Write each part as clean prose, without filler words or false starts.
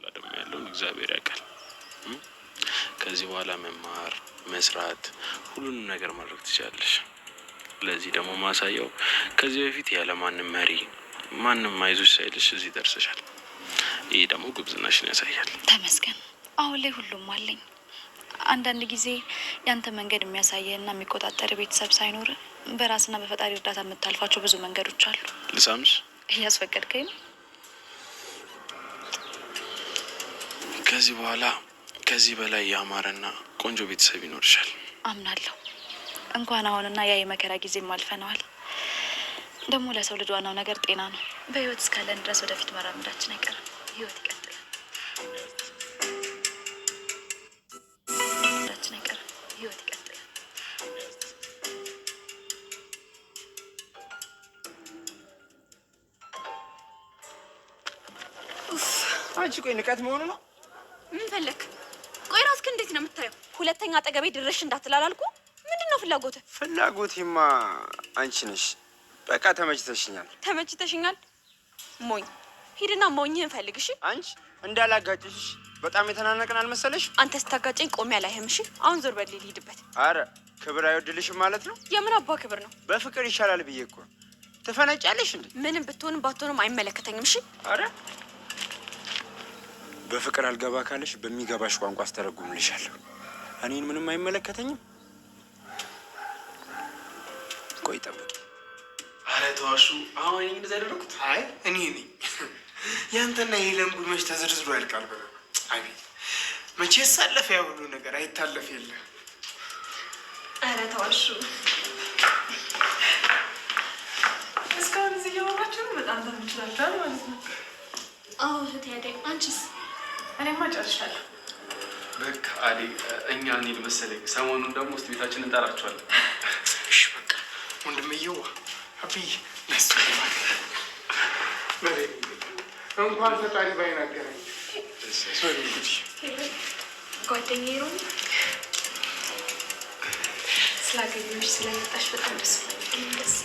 በኋላ ደግሞ ያለውን እግዚአብሔር ያውቃል። ከዚህ በኋላ መማር፣ መስራት፣ ሁሉንም ነገር ማድረግ ትችላለሽ። ለዚህ ደግሞ ማሳያው ከዚህ በፊት ያለ ማንም መሪ ማንም አይዞሽ ሳይልሽ እዚህ ደርሰሻል። ይህ ደግሞ ጉብዝናሽን ያሳያል። ተመስገን። አሁን ላይ ሁሉም አለኝ። አንዳንድ ጊዜ ያንተ መንገድ የሚያሳየህና የሚቆጣጠር ቤተሰብ ሳይኖር በራስና በፈጣሪ እርዳታ የምታልፋቸው ብዙ መንገዶች አሉ። ልሳምሽ? እያስፈቀድከኝ ነው? ከዚህ በኋላ ከዚህ በላይ ያማረና ቆንጆ ቤተሰብ ይኖርሻል። አምናለሁ። እንኳን አሁንና ያ የመከራ ጊዜም አልፈነዋል። ደግሞ ለሰው ልጅ ዋናው ነገር ጤና ነው። በህይወት እስካለን ድረስ ወደፊት መራመዳችን አይቀርም። ህይወት ይቀጥላል። ህይወት ይቀጥላል። አንቺ ቆይ ንቀት መሆኑ ነው? ምን ፈለክ? ቆይ ራስክ እንዴት ነው የምታየው? ሁለተኛ አጠገቤ ድረሽ እንዳትላላልኩ። ምንድነው ፍላጎት? ፍላጎቴማ አንቺ ነሽ። በቃ ተመችተሽኛል። ተመችተሽኛል? ሞኝ ሂድና ሞኝህን ፈልግ። እሺ አንቺ እንዳላጋጭሽ በጣም የተናነቅን አልመሰለሽ? አንተ ስታጋጨኝ ቆሜ አላይህም። እሺ አሁን ዞር በል ልሂድበት። አረ ክብር አይወድልሽም ማለት ነው? የምን አባ ክብር ነው? በፍቅር ይሻላል ብዬ እኮ። ትፈነጫለሽ እንዴ? ምንም ብትሆንም ባትሆንም አይመለከተኝም። እሺ አረ በፍቅር አልገባ ካለሽ በሚገባሽ ቋንቋ አስተረጉምልሻለሁ። እኔን ምንም አይመለከተኝም። ቆይ ጠብቂ። አረ ተዋሹ። አሁን እኔ እንደዛ ያደረኩት? አይ እኔ ነኝ። ያንተና የሄለን ጉድ መች ተዘርዝሮ ያልቃል ብለህ ነው? አቤት መቼ ሳለፈ ያ ሁሉ ነገር አይታለፍ የለ። አረ ተዋሹ። እስካሁን እዚህ እያወራችሁ ነው። በጣም ተመችቷችኋል ማለት ነው? አዎ እህቴ አደይ፣ አንቺስ? እኔማ ጨርሻለሁ። በቃ አደይ እኛ እንሂድ መሰለኝ። ሰሞኑን ደግሞ ውስጥ ቤታችን እንጠራችኋለን። እሺ በቃ ወንድምየዋ አብይ ነሱ እንኳን ፈጣሪ ባይናገረኝ ጓደኛዬ ሮሚ ስላገኘሁሽ ስለመጣሽ በጣም ደስ ደስ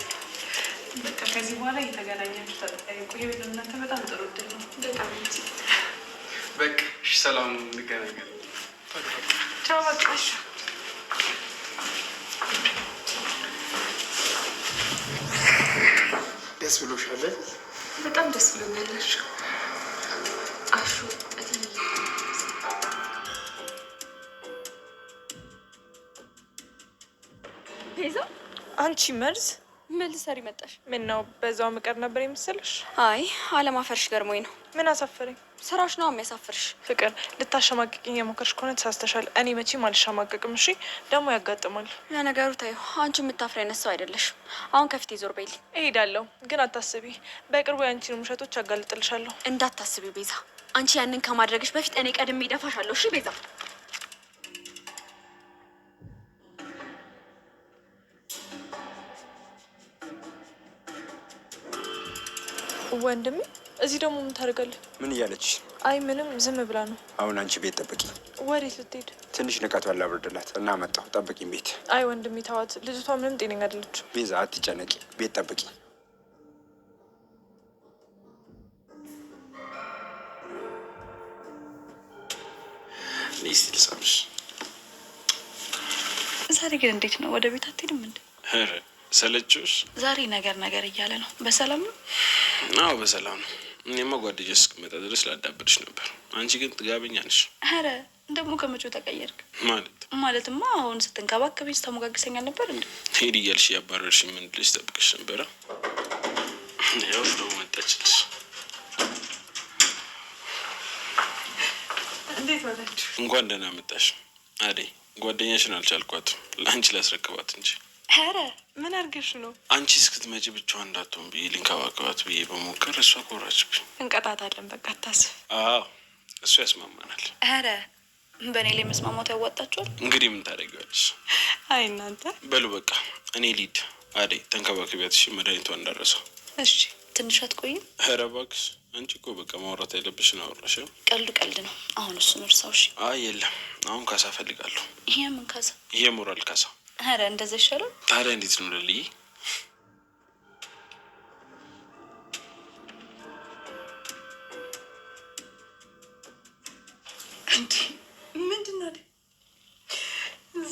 በቃ ከዚህ በኋላ እየተገናኛችሁ ተጠያየቁ። ይሄ እናንተ በጣም ጥሩ እድል ነው። በጣም በቃ እሺ፣ ሰላም እንገናኛለን። ቻው በቃ እሺ። ደስ ብሎሻል? በጣም ደስ ብሎኛል። አሹ ቤዛ፣ አንቺ መርዝ ምን ልትሰሪ መጣሽ? ምን ነው በዛው ምቀር ነበር የምስልሽ? አይ አለማፈርሽ ገርሞኝ ነው። ምን አሳፈረኝ? ስራሽ ነው የሚያሳፍርሽ። ፍቅር ልታሸማቅቅኝ የሞከርሽ ከሆነ ተሳስተሻል። እኔ መቼም አልሸማቀቅም። እሺ ደግሞ ያጋጥማል። ለነገሩ ታዩ፣ አንቺ የምታፍሪ አይነት ሰው አይደለሽም። አሁን ከፊቴ ዞር በይልኝ። እሄዳለሁ፣ ግን አታስቢ። በቅርቡ የአንቺን ውሸቶች አጋልጥልሻለሁ። እንዳታስቢ ቤዛ። አንቺ ያንን ከማድረግሽ በፊት እኔ ቀድሜ እደፋሻለሁ። እሺ ቤዛ። ወንድሜ እዚህ ደግሞ ምን ታደርጋለህ? ምን እያለች? አይ ምንም፣ ዝም ብላ ነው። አሁን አንቺ ቤት ጠብቂ። ወዴት ልትሄድ? ትንሽ ንቀቷን ላብርድላት እና መጣሁ። ጠብቂኝ ቤት። አይ ወንድሜ ተዋት፣ ልጅቷ ምንም ጤነኛ አይደለችም። ቤዛ አትጨነቂ፣ ቤት ጠብቂ። እስቲ ልሳምሽ። ዛሬ ግን እንዴት ነው? ወደ ቤት አትሄድም እንዴ? ኧረ ሰለችሽ? ዛሬ ነገር እያለ ነው። በሰላም ነው? አዎ በሰላም ነው። እኔማ ጓደኛሽ እስክመጣ ድረስ ላዳብርሽ ነበር። አንቺ ግን ጥጋበኛ ነሽ። ኧረ ደግሞ ከመቼው ተቀየርክ? ማለትማ አሁን ስትንከባከበኝ ስታሞጋግሰኝ አልነበር እንዴ? ሄድ እያልሽ ያባረርሽ ምን ብለሽ ጠብቅሽ ነበረ? ያው ደግሞ መጣችልሽ። እንዴት ዋላችሁ? እንኳን ደህና መጣሽ አደይ። ጓደኛሽን አልቻልኳትም፣ ለአንቺ ላስረክባት እንጂ። ኧረ ምን አድርገሽ ነው? አንቺ እስክትመጪ ብቻዋን እንዳትሆን ብዬ ልንከባከባት ብዬ በሞከር እሷ ኮራችብኝ። እንቀጣታለን፣ በቃ አታስብ። አዎ እሱ ያስማማናል። ኧረ በእኔ ላይ መስማማቱ ያዋጣችኋል። እንግዲህ ምን ታደርጊዋለሽ? አይ እናንተ በሉ በቃ እኔ ሊድ። አደይ ተንከባከቢያት እሺ፣ መድኃኒቷን እንዳረሰው። እሺ ትንሽ አትቆይም? ኧረ እባክሽ አንቺ እኮ በቃ ማውራት ያለብሽን አወራሽ። ቀልዱ ቀልድ ነው። አሁን እሱን እርሳው። እሺ። አይ የለም፣ አሁን ካሳ ፈልጋለሁ። ይሄ ምን ካሳ? ይሄ ሞራል ካሳ። ኧረ እንደዛ ይሻላል። ታዲያ እንዴት ነው ልልይ? እንዴ ምንድን ነው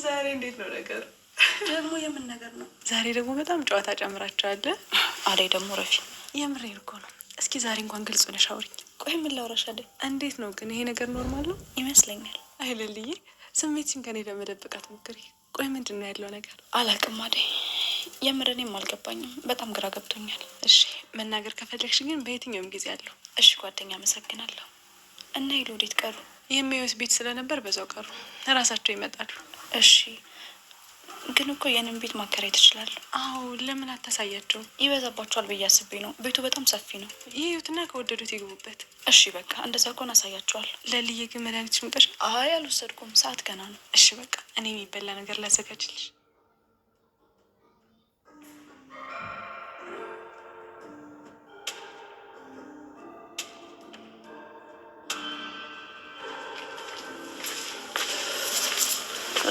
ዛሬ? እንዴት ነው ነገሩ? ደግሞ የምን ነገር ነው? ዛሬ ደግሞ በጣም ጨዋታ ጨምራችኋል። አደይ ደግሞ ረፊ፣ የምሬን እኮ ነው። እስኪ ዛሬ እንኳን ግልጽ ሆነሽ አውሪኝ። ቆይ ምን ላውራሽ አደይ? እንዴት ነው ግን ይሄ ነገር ኖርማል ነው ይመስለኛል። አይለልዬ፣ ስሜትሽን ከኔ ለመደበቅ አትሞክሪ። ቆይ ምንድን ነው ያለው ነገር? አላውቅም አደይ፣ የምር እኔም አልገባኝም። በጣም ግራ ገብቶኛል። እሺ መናገር ከፈለግሽ ግን በየትኛውም ጊዜ አለው። እሺ ጓደኛ፣ አመሰግናለሁ። እና ሄሉ ወዴት ቀሩ? የሚወስ ቤት ስለነበር በዛው ቀሩ። ራሳቸው ይመጣሉ። እሺ ግን እኮ የኔን ቤት ማከራየት ትችላለህ? አዎ ለምን አታሳያቸውም? ይበዛባቸዋል ብዬ አስቤ ነው። ቤቱ በጣም ሰፊ ነው። ይዩትና ከወደዱት ይግቡበት። እሺ በቃ እንደዛ ከሆነ አሳያቸዋለሁ። ለልዬ ግን መድኃኒትሽ ሙጠሽ? አይ አልወሰድኩም፣ ሰዓት ገና ነው። እሺ በቃ እኔ የሚበላ ነገር ላዘጋጅልሽ።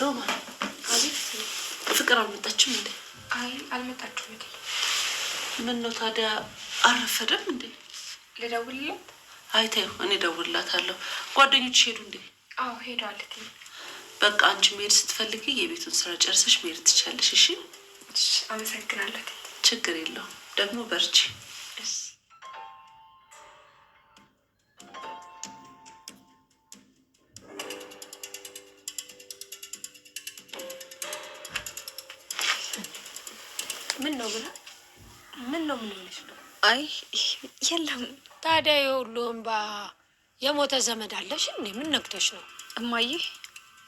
ሮማን፣ አቤት። ፍቅር አልመጣችም እንዴ? አይ አልመጣችም። ምን ነው ታዲያ አረፈደም እንዴ? ልደውልላት? አይ ተይው፣ እኔ እደውልላታለሁ። ጓደኞች ሄዱ እንዴ? አዎ ሄደዋል። በቃ አንቺ መሄድ ስትፈልጊ የቤቱን ስራ ጨርሰሽ መሄድ ትቻለሽ። እሺ አመሰግናለሁ። ችግር የለውም። ደግሞ በርቺ። ምን ነው ብላ? ምን ነው? ምን ሆነሽ ነው? አይ የለም። ታዲያ የሁሉ እንባ የሞተ ዘመድ አለሽ እንዴ? ምን ነክቶሽ ነው እማዬ?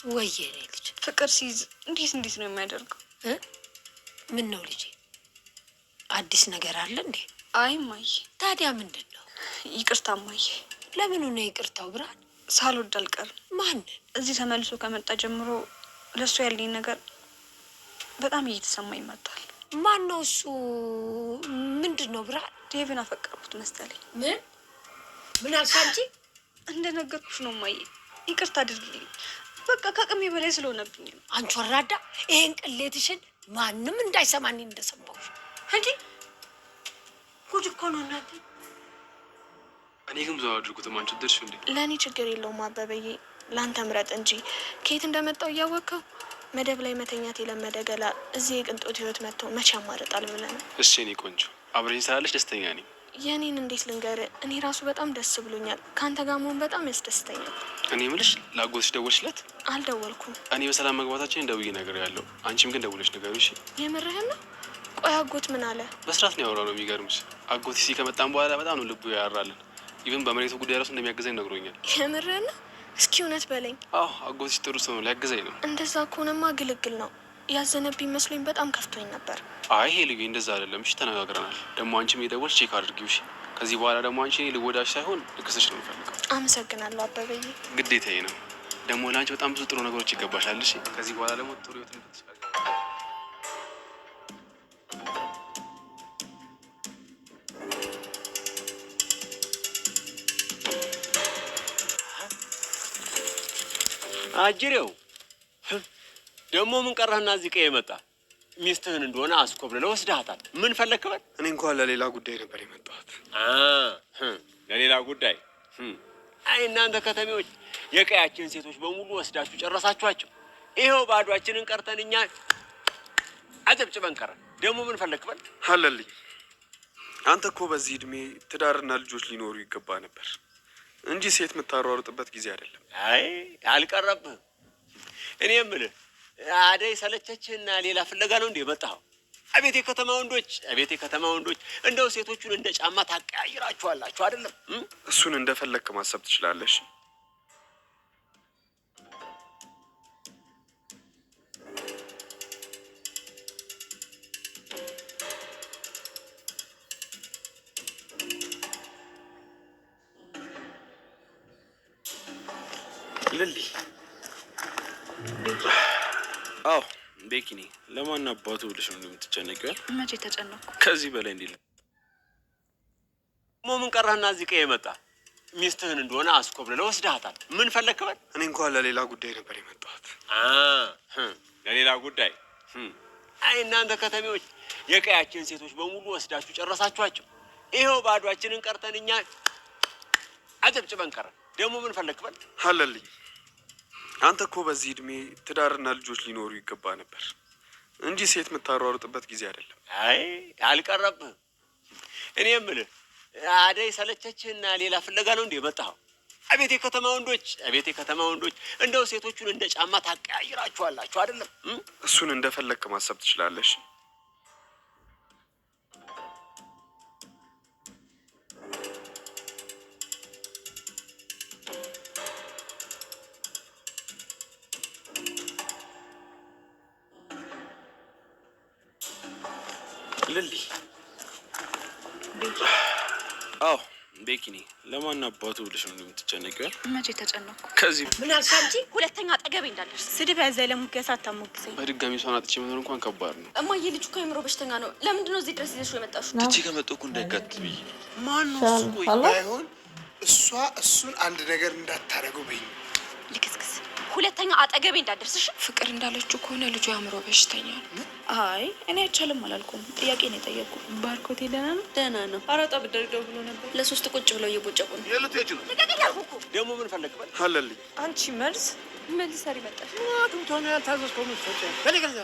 ወይዬ እኔ ልጅ ፍቅር ሲይዝ እንዴት ነው የሚያደርገው? ምን ነው ልጄ? አዲስ ነገር አለ እንዴ? አይ እማዬ። ታዲያ ምንድን ነው? ይቅርታ እማዬ። ለምኑ ነው ይቅርታው? ብርሃን፣ ሳልወድ አልቀርም። ማንን? እዚህ ተመልሶ ከመጣ ጀምሮ ለእሱ ያለኝ ነገር በጣም እየተሰማኝ መጥቷል። ማን ነው እሱ? ምንድን ነው ብርሃን? ዴቭን አፈቀርኩት መሰለኝ። ምን አልሽ አንቺ? እንደነገርኩሽ ነው እማዬ። ይቅርታ አድርጊልኝ። በቃ ከአቅሜ በላይ ስለሆነብኝ ነው። አንቺ ወራዳ፣ ይሄን ቅሌትሽን ማንም እንዳይሰማኝ እንደሰማሁሽ። እንዴ ጉድ እኮ ነው እናቴ። እኔ ግን ብዙ አድርጉትም። አንቺ ደርሽ እንዴ? ለእኔ ችግር የለውም አበበዬ፣ ለአንተ ምረጥ እንጂ ከየት እንደመጣው እያወቅኸው መደብ ላይ መተኛት የለመደ ገላ እዚህ የቅንጦት ህይወት መጥቶ መቼ ያማርጣል ብለህ ነው? እሺ እኔ ቆንጆ፣ አብረኝ ስላለሽ ደስተኛ ነኝ። የኔን እንዴት ልንገርህ? እኔ ራሱ በጣም ደስ ብሎኛል። ከአንተ ጋር መሆን በጣም ያስደስተኛል። እኔ የምልሽ ለአጎትሽ ደወልሽለት? አልደወልኩም። እኔ በሰላም መግባታችን ደውዬ ነገር ያለው አንቺም ግን ደውለሽ ነገሩ። እሺ የምርህን ነው? ቆይ አጎት ምን አለ? በስርዓት ነው ያወራነው። የሚገርምሽ አጎት ሲ ከመጣን በኋላ በጣም ነው ልቡ ያራልን። ኢቭን በመሬቱ ጉዳይ ራሱ እንደሚያግዘኝ ነግሮኛል። የምርህን ነው? እስኪ እውነት በለኝ። አዎ አጎትሽ ጥሩ ሰው ነው፣ ሊያግዘኝ ነው። እንደዛ ከሆነማ ግልግል ነው። ያዘነብኝ መስሎኝ በጣም ከፍቶኝ ነበር። አይ ሄሉዬ እንደዛ አይደለም። እሺ ተነጋግረናል። ደግሞ አንቺም የደወልሽ ቼክ አድርጊው። እሺ ከዚህ በኋላ ደግሞ አንቺ እኔ ልወዳሽ ሳይሆን ልክስሽ ነው የምፈልገው። አመሰግናለሁ አበበዬ። ግዴታዬ ነው። ደግሞ ለአንቺ በጣም ብዙ ጥሩ ነገሮች ይገባሻል። እሺ ከዚህ በኋላ ደግሞ ጥሩ ህይወት እንድትስፋ አጅሬው ደግሞ ምን ቀረህና እዚህ ቀዬ መጣ? ሚስትህን እንደሆነ አስኮብልለህ ወስደሃታል። ምን ፈለክ በል? እኔ እንኳን ለሌላ ጉዳይ ነበር የመጣሁት። ለሌላ ጉዳይ? አይ እናንተ ከተሜዎች የቀያችን ሴቶች በሙሉ ወስዳችሁ ጨረሳችኋቸው። ይኸው ባዷችንን ቀርተን እኛ አጨብጭበን ቀረን። ደግሞ ምን ፈለክ በል? አለልኝ። አንተ እኮ በዚህ እድሜ ትዳርና ልጆች ሊኖሩ ይገባ ነበር እንጂ ሴት የምታሯሩጥበት ጊዜ አይደለም። አይ አልቀረብህም። እኔ የምልህ አደይ ሰለቸችህና ሌላ ፍለጋ ነው እንዴ የመጣኸው? አቤት የከተማ ወንዶች፣ አቤት የከተማ ወንዶች! እንደው ሴቶቹን እንደ ጫማ ታቀያይራችኋላችሁ አይደለም? እሱን እንደፈለግክ ማሰብ ትችላለሽ። ልሊ አዎ ቤኪ ነኝ። ለማን አባቱ ብለሽ ነው የምትጨነቂው? መቼ ተጨነኩ? ከዚህ በላይ እንዲል ምን ቀረህና እዚህ ቀዬ መጣ? ሚስትህን እንደሆነ አስኮብልለህ ወስደሃታል። ምን ፈለክ በል? እኔ እንኳን ለሌላ ጉዳይ ነበር የመጣሁት። ለሌላ ጉዳይ? አይ እናንተ ከተሜዎች የቀያችን ሴቶች በሙሉ ወስዳችሁ ጨረሳችኋቸው። ይኸው ባዷችንን ቀርተን እኛ አጨብጭበን ቀረን። ደግሞ ምን ፈለክ በል? አለልኝ። አንተ እኮ በዚህ እድሜ ትዳርና ልጆች ሊኖሩ ይገባ ነበር እንጂ ሴት የምታሯሩጥበት ጊዜ አይደለም። አይ አልቀረብህም። እኔ የምልህ አደይ ሰለቸችህና ሌላ ፍለጋ ነው እንዴ የመጣኸው? አቤት የከተማ ወንዶች፣ አቤት የከተማ ወንዶች! እንደው ሴቶቹን እንደ ጫማ ታቀያይራችኋላችሁ አይደለም? እሱን እንደፈለግክ ማሰብ ትችላለሽ። ልሊ አዎ ቤኪ ነኝ። ለማን አባቱ ብለሽ ነው የምትጨነቂው? መቼ ተጨነኩ? ከዚህ ምን አልሽ አንቺ? ሁለተኛ አጠገቤ እንዳለሽ። ስድብ ያዘለ ሙገሳ አታሞግሰኝ። በድጋሚ እሷን አጥቼ መኖር እንኳን ከባድ ነው። እማዬ ልጁ እኮ የአእምሮ በሽተኛ ነው። ለምንድን ነው እዚህ ድረስ ይዘሽው የመጣሽው? ትቼ ከመጣሁ እኮ እንዳይጋት ብዬ። ማነው እሱ? ቆይ ባይሆን እሷ እሱን አንድ ነገር እንዳታረገው በይኝ። ልክስክስ ሁለተኛ አጠገቤ እንዳደርስሽ። ፍቅር እንዳለችው ከሆነ ልጁ የአእምሮ በሽተኛ ነው። አይ እኔ አይቻልም አላልኩም። ጥያቄ ነው የጠየቁ። ባርኮቴ ደህና ነው? ደህና ነው። አራጣ ብደርደው ብሎ ነበር። ለሶስት ቁጭ ብለው እየቦጨቁ ነው። የልትሄጂ ነው ልቀቀኝ አልኩህ እኮ። ደግሞ ምን ፈለግ በል አለልኝ አንቺ መርዝ መልሰሪ መጣሽ። ቱቶን ያልታዘዝከው ምን ፈጨ በለገዛ